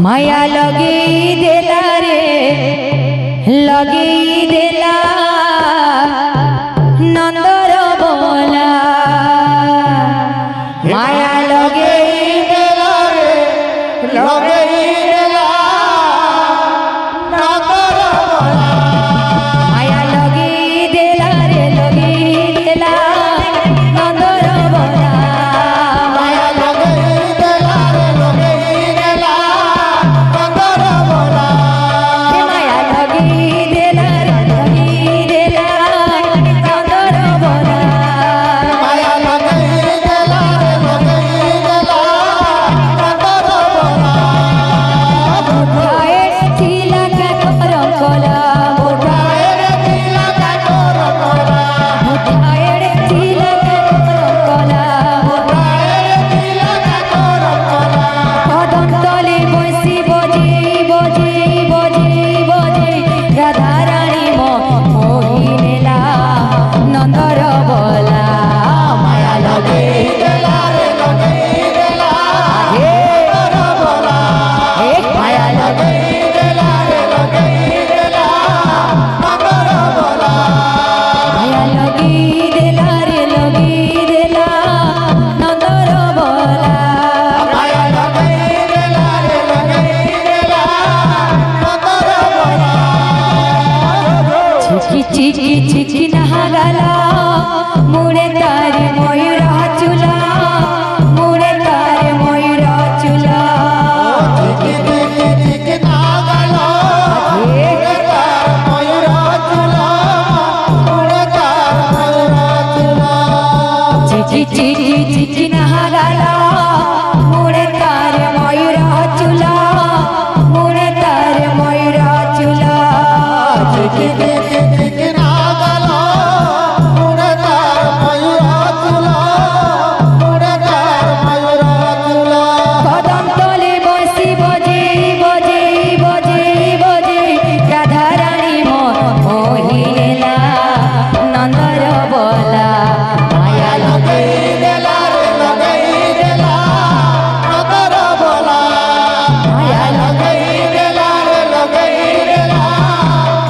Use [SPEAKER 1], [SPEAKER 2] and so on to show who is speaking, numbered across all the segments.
[SPEAKER 1] माया लगी देला रे लगी देला नंदर बोला माया लगी देला रे लगी देला नंदर बोला माया लगी देला रे लगी देला नंदर बोला माया लगी देला रे लगी देला नंदर बोला माया लगी देला रे लगी देला नंदर बोला माया लगी देला रे लगी देला नंदर बोला उठाए तिला का कर कोला उठाए तिला का कर कोला उठाए तिला का कर कोला उठाए तिला का कर कोला कदम तले बसी बजे बजे बजे बजे राधा रानी मोही नेला नंदर बोला माया लगे देला रे लगे देला नंदर बोला माया लगे देला रे लगे देला नंदर बोला माया लगी देला रे लगी देला नंदर बोला माया लगी देला रे लगी देला नंदर बोला चिकी चिकी चिकी नहागाला मुड़े तारे मयूर चूला मुड़े तारे मयूर चूला चिकी चिकी चिकी नहागाला मुड़े तारे मयूर चूला मुड़े तारे मयूर चूला चिकी चिकी चिकी नहागाला मुड़े तारे मयूर चूला मुड़े तारे मयूर चूला चिकी चिकी चिकी नहागाला मुड़े तारे मयूर चूला मुड़े तारे मयूर चूला कदम तले बसी बजे बजे बजे बजे राधा रानी मोही नेला नंदर बोला माया लगे देला रे लगे देला नंदर बोला माया लगे देला रे लगे देला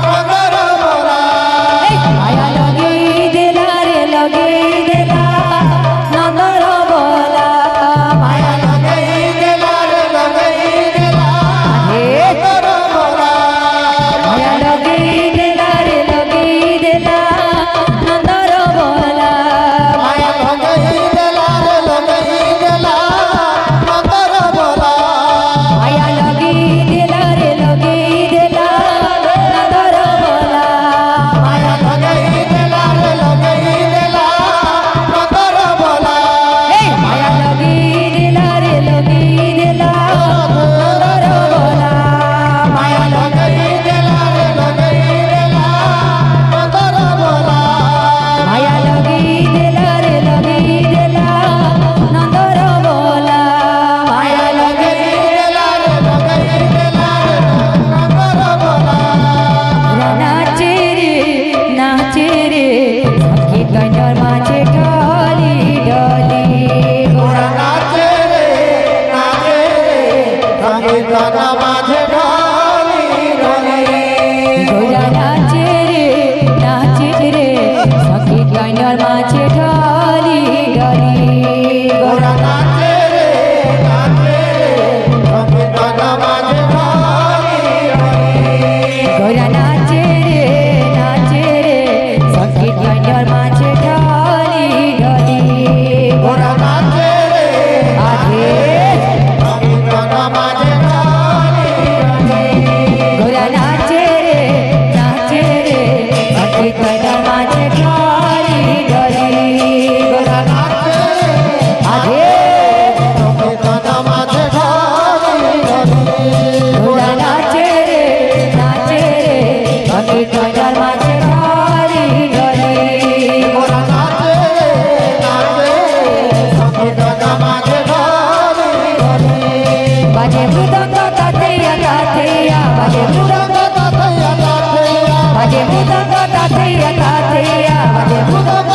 [SPEAKER 1] नंदर बोला माया लगे देला रे लगे देला नंदर बोला माया लगे देला रे लगे देला नंदर बोला माया लगे देला रे लगे देला नंदर बोला माया लगे देला रे लगे देला नंदर बोला माया लगे देला रे लगे देला नंदर बोला माया लगे देला रे लगे देला नंदर बोला माया लगे देला रे लगे देला नंदर बोला माया लगे देला रे लगे देला नंदर बोला माया लगे देला रे लगे देला नंदर बोला माया लगे देला रे लगे देला नंदर बोला नाचे रे सखी कंजर माचे ढाली ढाली गोरा नाचे रे सखी कंजर माचे ढाली ढाली गोरा नाचे रे सखी कंजर माचे ढाली ढाली गोरा नाचे रे सखी कंजर माचे ढाली ढाली गोरा नाचे रे सखी कंजर माचे ढाली ढाली गोरा नाचे रे आधे सखी कंजर माचे ढाली ढाली गोरा नाचे रे सखी कंजर माचे ढाली ढाली गोरा नाचे आधे सखी कंजर माचे ढाली ढाली गोरा नाचे रे सखी कंजर माचे ढाली ढाली गोरा नाचे सखी कंजर माचे ढाली ढाली बाजे मृदंग तातैया तातैया बाजे मृदंग तातैया तातैया बाजे मृदंग तातैया तातैया बाजे मृदंग